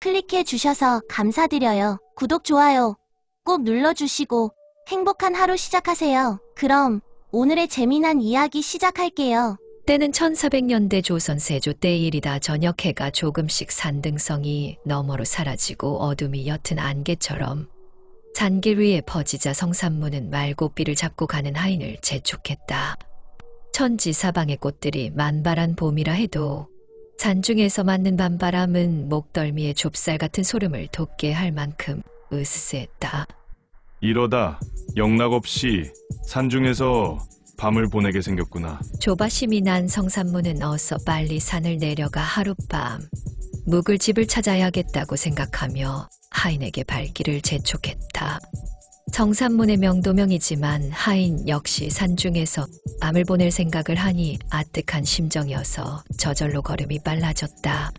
클릭해 주셔서 감사드려요. 구독, 좋아요 꼭 눌러주시고 행복한 하루 시작하세요. 그럼 오늘의 재미난 이야기 시작할게요. 때는 1400년대 조선 세조 때 일이다. 저녁 해가 조금씩 산등성이 너머로 사라지고 어둠이 옅은 안개처럼 산길 위에 퍼지자 성산문은 말고삐를 잡고 가는 하인을 재촉했다. 천지사방의 꽃들이 만발한 봄이라 해도 산중에서 맞는 밤바람은 목덜미에 좁쌀 같은 소름을 돋게 할 만큼 으스스했다. 이러다 영락없이 산중에서 밤을 보내게 생겼구나. 조바심이 난 성산문은 어서 빨리 산을 내려가 하룻밤 묵을 집을 찾아야겠다고 생각하며 하인에게 발길을 재촉했다. 성산문의 명도명이지만 하인 역시 산중에서 밤을 보낼 생각을 하니 아뜩한 심정이어서 저절로 걸음이 빨라졌다.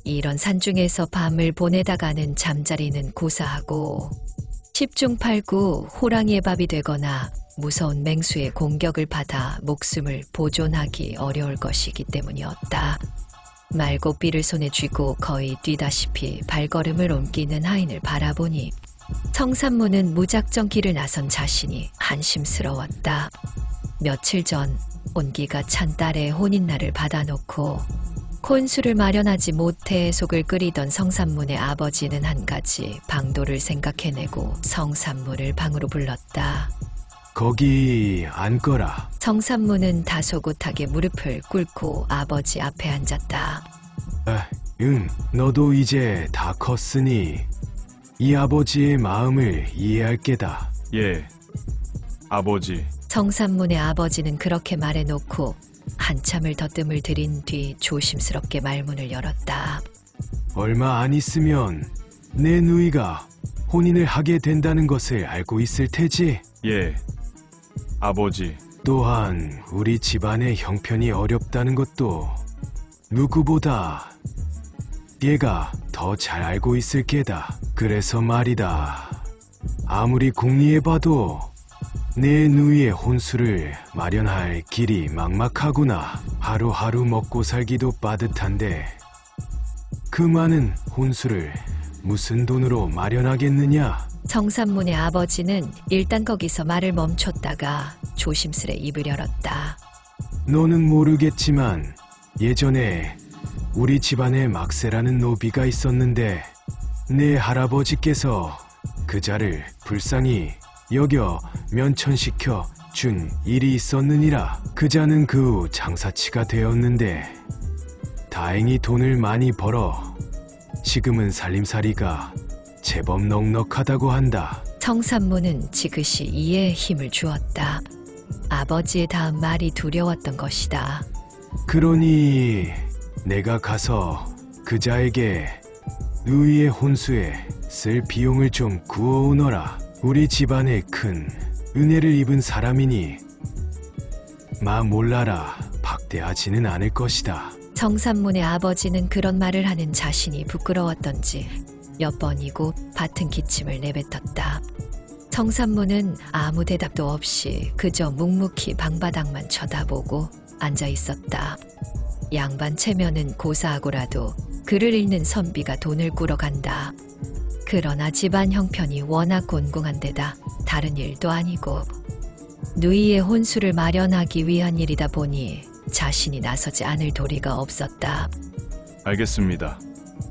이런 산중에서 밤을 보내다가는 잠자리는 고사하고 10중 8구 호랑이의 밥이 되거나 무서운 맹수의 공격을 받아 목숨을 보존하기 어려울 것이기 때문이었다. 말고삐를 손에 쥐고 거의 뛰다시피 발걸음을 옮기는 하인을 바라보니 성산문은 무작정 길을 나선 자신이 한심스러웠다. 며칠 전 온기가 찬 딸의 혼인날을 받아놓고 혼수를 마련하지 못해 속을 끓이던 성산문의 아버지는 한 가지 방도를 생각해내고 성산문을 방으로 불렀다. 거기 앉거라. 성산문은 다소곳하게 무릎을 꿇고 아버지 앞에 앉았다. 응, 너도 이제 다 컸으니 이 아버지의 마음을 이해할 게다. 예, 아버지. 성산문의 아버지는 그렇게 말해놓고 한참을 더뜸을 들인 뒤 조심스럽게 말문을 열었다. 얼마 안 있으면 내 누이가 혼인을 하게 된다는 것을 알고 있을 테지? 예, 아버지. 또한 우리 집안의 형편이 어렵다는 것도 누구보다 얘가 더 잘 알고 있을 게다. 그래서 말이다. 아무리 궁리해봐도 내 누이의 혼수를 마련할 길이 막막하구나. 하루하루 먹고 살기도 빠듯한데 그 많은 혼수를 무슨 돈으로 마련하겠느냐? 성산문의 아버지는 일단 거기서 말을 멈췄다가 조심스레 입을 열었다. 너는 모르겠지만 예전에 우리 집안에 막세라는 노비가 있었는데 내 할아버지께서 그 자를 불쌍히 여겨 면천시켜 준 일이 있었느니라. 그 자는 그 후 장사치가 되었는데 다행히 돈을 많이 벌어 지금은 살림살이가 제법 넉넉하다고 한다. 성산문은 지그시 이에 힘을 주었다. 아버지의 다음 말이 두려웠던 것이다. 그러니 내가 가서 그자에게 누이의 혼수에 쓸 비용을 좀 구워오너라. 우리 집안에 큰 은혜를 입은 사람이니 몰라라 박대하지는 않을 것이다. 성산문의 아버지는 그런 말을 하는 자신이 부끄러웠던지 몇 번이고 밭은 기침을 내뱉었다. 성산문은 아무 대답도 없이 그저 묵묵히 방바닥만 쳐다보고 앉아 있었다. 양반 체면은 고사하고라도 그를 잃는 선비가 돈을 꾸러 간다. 그러나 집안 형편이 워낙 곤궁한 데다 다른 일도 아니고 누이의 혼수를 마련하기 위한 일이다 보니 자신이 나서지 않을 도리가 없었다. 알겠습니다,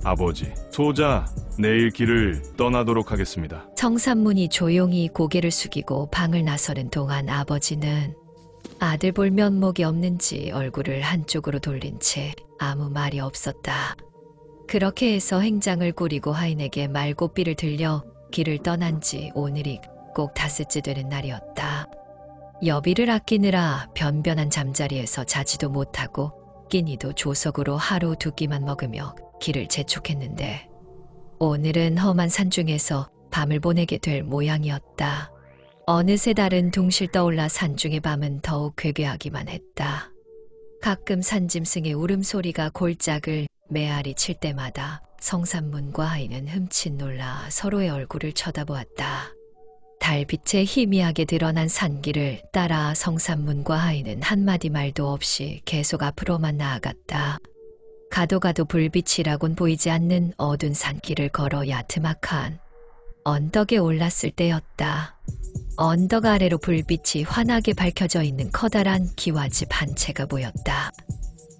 아버지. 소자 내일 길을 떠나도록 하겠습니다. 성산문이 조용히 고개를 숙이고 방을 나서는 동안 아버지는 아들 볼 면목이 없는지 얼굴을 한쪽으로 돌린 채 아무 말이 없었다. 그렇게 해서 행장을 꾸리고 하인에게 말고삐를 들려 길을 떠난 지 오늘이 꼭 닷새째 되는 날이었다. 여비를 아끼느라 변변한 잠자리에서 자지도 못하고 끼니도 조석으로 하루 두 끼만 먹으며 길을 재촉했는데 오늘은 험한 산중에서 밤을 보내게 될 모양이었다. 어느새 달은 둥실 떠올라 산중의 밤은 더욱 괴괴하기만 했다. 가끔 산짐승의 울음소리가 골짜기를 메아리 칠 때마다 성산문과 하인은 흠칫 놀라 서로의 얼굴을 쳐다보았다. 달빛에 희미하게 드러난 산길을 따라 성산문과 하인은 한마디 말도 없이 계속 앞으로만 나아갔다. 가도 가도 불빛이라곤 보이지 않는 어두운 산길을 걸어 야트막한 언덕에 올랐을 때였다. 언덕 아래로 불빛이 환하게 밝혀져 있는 커다란 기와집 한 채가 보였다.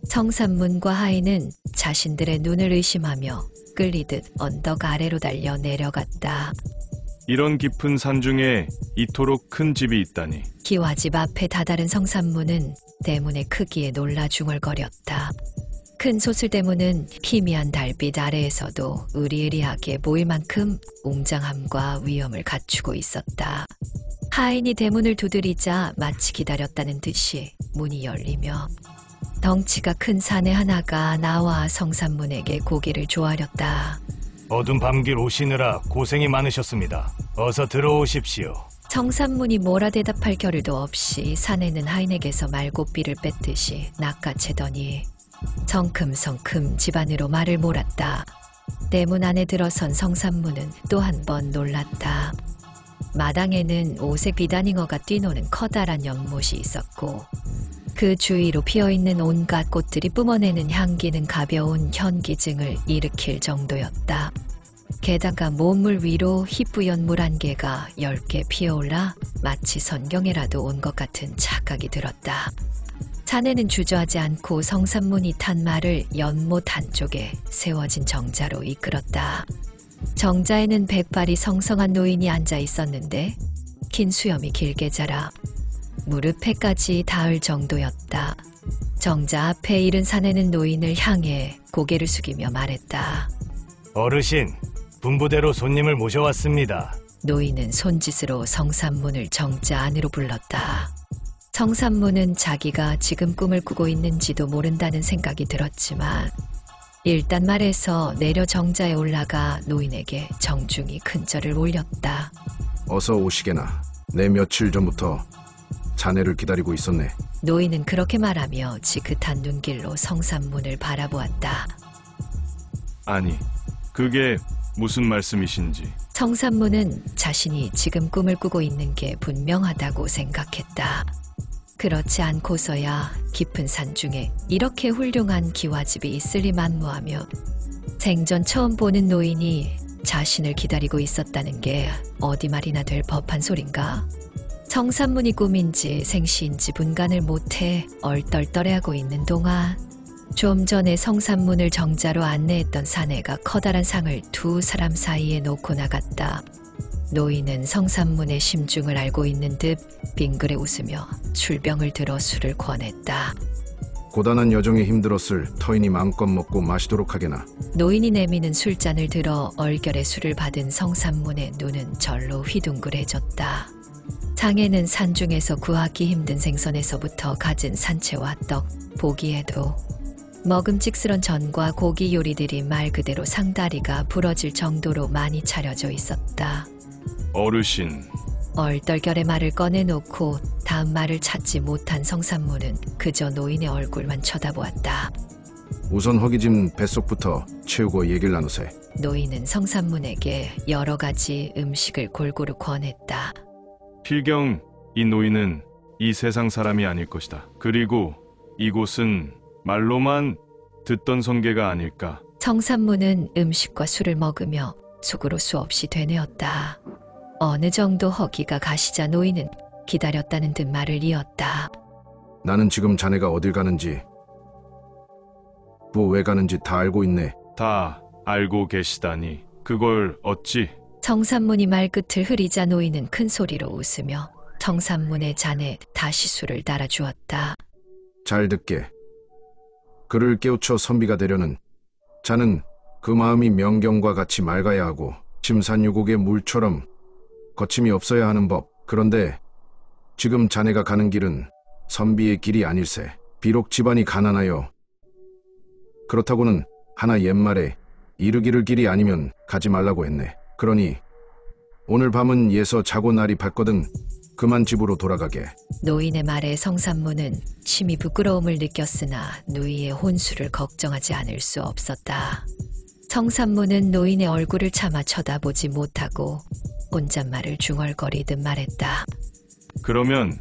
성산문과 하인은 자신들의 눈을 의심하며 끌리듯 언덕 아래로 달려 내려갔다. 이런 깊은 산 중에 이토록 큰 집이 있다니. 기와집 앞에 다다른 성산문은 대문의 크기에 놀라 중얼거렸다. 큰 소슬대문은 희미한 달빛 아래에서도 으리으리하게 보일 만큼 웅장함과 위엄을 갖추고 있었다. 하인이 대문을 두드리자 마치 기다렸다는 듯이 문이 열리며 덩치가 큰 사내 하나가 나와 성산문에게 고개를 조아렸다. 어두운 밤길 오시느라 고생이 많으셨습니다. 어서 들어오십시오. 성산문이 뭐라 대답할 겨를도 없이 사내는 하인에게서 말고삐를 뺐듯이 낚아채더니 성큼성큼 집 안으로 말을 몰았다. 대문 안에 들어선 성산문은 또 한 번 놀랐다. 마당에는 오색 비단잉어가 뛰노는 커다란 연못이 있었고 그 주위로 피어있는 온갖 꽃들이 뿜어내는 향기는 가벼운 현기증을 일으킬 정도였다. 게다가 모물 위로 희뿌연 물 한 개가 10개 피어올라 마치 선경에라도 온 것 같은 착각이 들었다. 사내는 주저하지 않고 성산문이 탄 말을 연못 한쪽에 세워진 정자로 이끌었다. 정자에는 백발이 성성한 노인이 앉아 있었는데 긴 수염이 길게 자라 무릎에까지 닿을 정도였다. 정자 앞에 이른 사내는 노인을 향해 고개를 숙이며 말했다. 어르신, 분부대로 손님을 모셔왔습니다. 노인은 손짓으로 성산문을 정자 안으로 불렀다. 성산문은 자기가 지금 꿈을 꾸고 있는지도 모른다는 생각이 들었지만 일단 말해서 내려 정자에 올라가 노인에게 정중히 큰절을 올렸다. 어서 오시게나. 내 며칠 전부터 자네를 기다리고 있었네. 노인은 그렇게 말하며 지긋한 눈길로 성산문을 바라보았다. 아니, 그게 무슨 말씀이신지. 성산문은 자신이 지금 꿈을 꾸고 있는 게 분명하다고 생각했다. 그렇지 않고서야 깊은 산 중에 이렇게 훌륭한 기와집이 있으리 만무하며 생전 처음 보는 노인이 자신을 기다리고 있었다는 게 어디 말이나 될 법한 소린가. 성산문이 꿈인지 생시인지 분간을 못해 얼떨떨해하고 있는 동안 좀 전에 성산문을 정자로 안내했던 사내가 커다란 상을 두 사람 사이에 놓고 나갔다. 노인은 성산문의 심중을 알고 있는 듯 빙그레 웃으며 술병을 들어 술을 권했다. 고단한 여정에 힘들었을 터이니 마음껏 먹고 마시도록 하게나. 노인이 내미는 술잔을 들어 얼결에 술을 받은 성산문의 눈은 절로 휘둥그레졌다. 상에는 산중에서 구하기 힘든 생선에서부터 갖은 산채와 떡, 보기에도 먹음직스런 전과 고기 요리들이 말 그대로 상다리가 부러질 정도로 많이 차려져 있었다. 어르신, 얼떨결에 말을 꺼내놓고 다음 말을 찾지 못한 성산문은 그저 노인의 얼굴만 쳐다보았다. 우선 허기진 뱃속부터 채우고 얘기를 나누세. 노인은 성산문에게 여러 가지 음식을 골고루 권했다. 필경 이 노인은 이 세상 사람이 아닐 것이다. 그리고 이곳은 말로만 듣던 성계가 아닐까. 성산문은 음식과 술을 먹으며 속으로 수없이 되뇌었다. 어느 정도 허기가 가시자 노인은 기다렸다는 듯 말을 이었다. 나는 지금 자네가 어딜 가는지 왜 가는지 다 알고 있네. 다 알고 계시다니 그걸 어찌. 성산문이 말끝을 흐리자 노인은 큰 소리로 웃으며 성산문의 잔에 다시 술을 따라주었다. 잘 듣게. 그를 깨우쳐 선비가 되려는 자는 그 마음이 명경과 같이 맑아야 하고 심산유곡의 물처럼 거침이 없어야 하는 법. 그런데 지금 자네가 가는 길은 선비의 길이 아닐세. 비록 집안이 가난하여 그렇다고는 하나 옛말에 이르기를 길이 아니면 가지 말라고 했네. 그러니 오늘 밤은 예서 자고 날이 밝거든 그만 집으로 돌아가게. 노인의 말에 성산문은 심히 부끄러움을 느꼈으나 누이의 혼수를 걱정하지 않을 수 없었다. 성산문은 노인의 얼굴을 차마 쳐다보지 못하고 혼잣말을 중얼거리듯 말했다. 그러면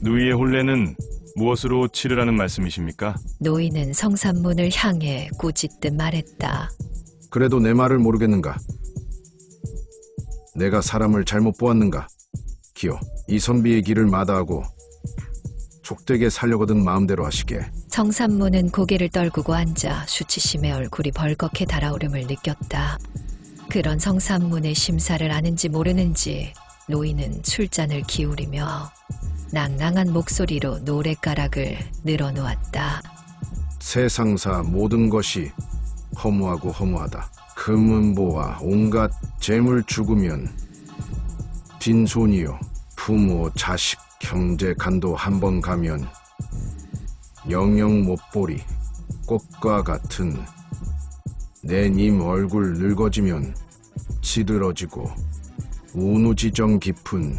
누이의 혼례는 무엇으로 치르라는 말씀이십니까? 노인은 성산문을 향해 꾸짖듯 말했다. 그래도 내 말을 모르겠는가? 내가 사람을 잘못 보았는가? 기어 이 선비의 길을 마다하고 족되게 살려거든 마음대로 하시게. 성산문은 고개를 떨구고 앉아 수치심에 얼굴이 벌겋게 달아오름을 느꼈다. 그런 성산문의 심사를 아는지 모르는지 노인은 술잔을 기울이며 낭낭한 목소리로 노랫가락을 늘어놓았다. 세상사 모든 것이 허무하고 허무하다. 금은보와 온갖 재물 죽으면 빈손이요. 부모, 자식, 형제, 간도 한 번 가면 영영 못 보리. 꽃과 같은 내 님 얼굴 늙어지면 시들어지고 우누지정 깊은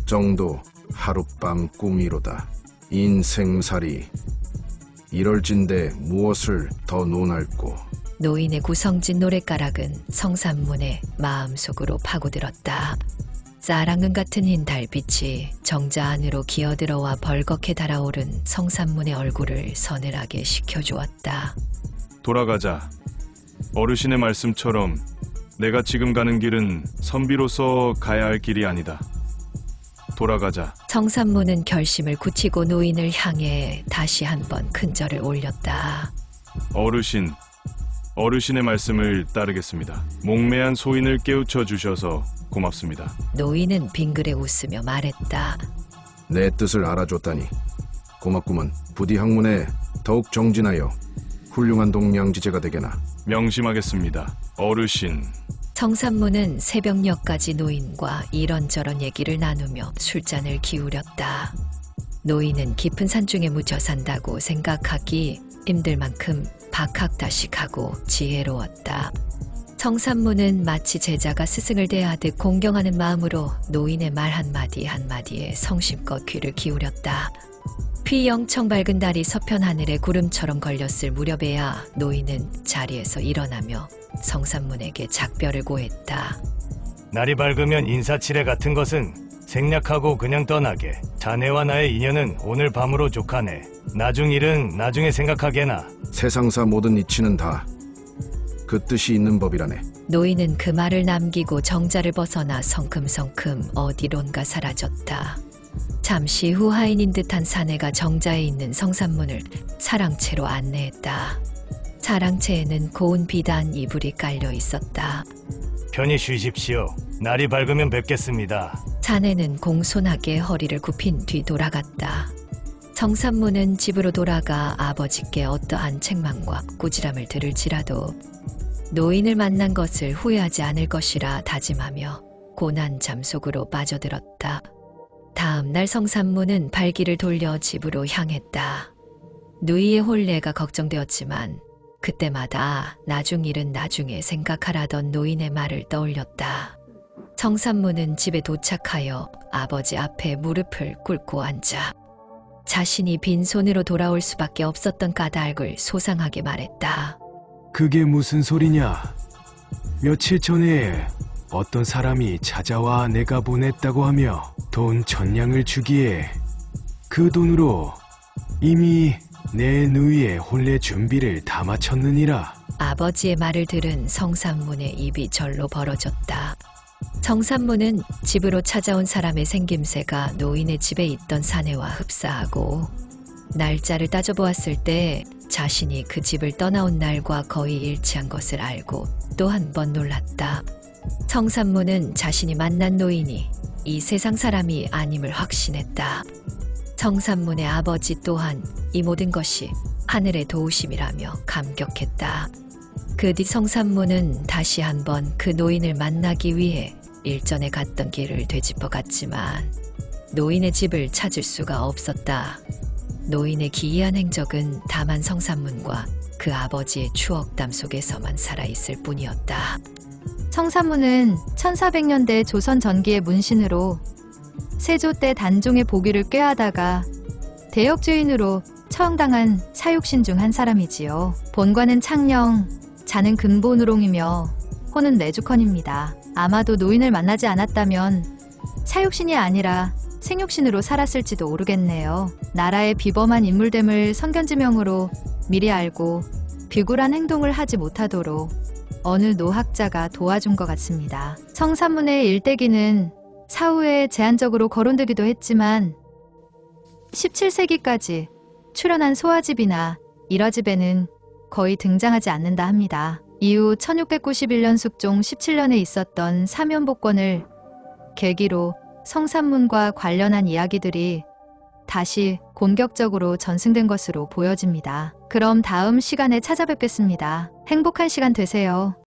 정도 하룻밤 꿈이로다. 인생살이 이럴진데 무엇을 더 논할꼬. 노인의 구성진 노랫가락은 성산문의 마음속으로 파고들었다. 쌀앙금 같은 흰 달빛이 정자 안으로 기어들어와 벌겋게 달아오른 성산문의 얼굴을 서늘하게 식혀주었다. 돌아가자. 어르신의 말씀처럼 내가 지금 가는 길은 선비로서 가야 할 길이 아니다. 돌아가자. 성산문은 결심을 굳히고 노인을 향해 다시 한번 큰절을 올렸다. 어르신의 말씀을 따르겠습니다. 목매한 소인을 깨우쳐 주셔서 고맙습니다. 노인은 빙그레 웃으며 말했다. 내 뜻을 알아줬다니 고맙구먼. 부디 학문에 더욱 정진하여 훌륭한 동량지제가 되게나. 명심하겠습니다. 어르신. 성산문은 새벽녘까지 노인과 이런저런 얘기를 나누며 술잔을 기울였다. 노인은 깊은 산중에 묻혀 산다고 생각하기 힘들 만큼 박학다식하고 지혜로웠다. 성산문은 마치 제자가 스승을 대하듯 공경하는 마음으로 노인의 말 한마디 한마디에 성심껏 귀를 기울였다. 휘영청 밝은 달이 서편 하늘에 구름처럼 걸렸을 무렵에야 노인은 자리에서 일어나며 성산문에게 작별을 고했다. 날이 밝으면 인사치레 같은 것은 생략하고 그냥 떠나게. 자네와 나의 인연은 오늘 밤으로 족하네. 나중 일은 나중에 생각하게나. 세상사 모든 이치는 다 그 뜻이 있는 법이라네. 노인은 그 말을 남기고 정자를 벗어나 성큼성큼 어디론가 사라졌다. 잠시 후 하인인 듯한 사내가 정자에 있는 성산문을 사랑채로 안내했다. 사랑채에는 고운 비단 이불이 깔려 있었다. 편히 쉬십시오. 날이 밝으면 뵙겠습니다. 사내는 공손하게 허리를 굽힌 뒤 돌아갔다. 성산문은 집으로 돌아가 아버지께 어떠한 책망과 꾸지람을 들을지라도 노인을 만난 것을 후회하지 않을 것이라 다짐하며 고난 잠속으로 빠져들었다. 다음 날 성산문은 발길을 돌려 집으로 향했다. 누이의 혼례가 걱정되었지만 그때마다 나중 일은 나중에 생각하라던 노인의 말을 떠올렸다. 성산문은 집에 도착하여 아버지 앞에 무릎을 꿇고 앉아 자신이 빈손으로 돌아올 수밖에 없었던 까닭을 소상하게 말했다. 그게 무슨 소리냐? 며칠 전에 어떤 사람이 찾아와 내가 보냈다고 하며 돈 1000냥을 주기에 그 돈으로 이미 내 누이의 혼례 준비를 다 마쳤느니라. 아버지의 말을 들은 성산문의 입이 절로 벌어졌다. 성산문은 집으로 찾아온 사람의 생김새가 노인의 집에 있던 사내와 흡사하고 날짜를 따져보았을 때 자신이 그 집을 떠나온 날과 거의 일치한 것을 알고 또 한 번 놀랐다. 성산문은 자신이 만난 노인이 이 세상 사람이 아님을 확신했다. 성산문의 아버지 또한 이 모든 것이 하늘의 도우심이라며 감격했다. 그 뒤 성산문은 다시 한번 그 노인을 만나기 위해 일전에 갔던 길을 되짚어 갔지만 노인의 집을 찾을 수가 없었다. 노인의 기이한 행적은 다만 성산문과 그 아버지의 추억담 속에서만 살아있을 뿐이었다. 성산문은 1400년대 조선 전기의 문신으로 세조 때 단종의 보기를 꾀하다가 대역죄인으로 처형당한 사육신 중 한 사람이지요. 본관은 창령, 자는 금보누롱이며 호는 내주컨입니다. 아마도 노인을 만나지 않았다면 사육신이 아니라 생육신으로 살았을지도 모르겠네요. 나라의 비범한 인물됨을 선견지명으로 미리 알고 비굴한 행동을 하지 못하도록 어느 노학자가 도와준 것 같습니다. 청산문의 일대기는 사후에 제한적으로 거론되기도 했지만 17세기까지 출연한 소화집이나 일화집에는 거의 등장하지 않는다 합니다. 이후 1691년 숙종 17년에 있었던 사면복권을 계기로 성산문과 관련한 이야기들이 다시 본격적으로 전승된 것으로 보여집니다. 그럼 다음 시간에 찾아뵙겠습니다. 행복한 시간 되세요.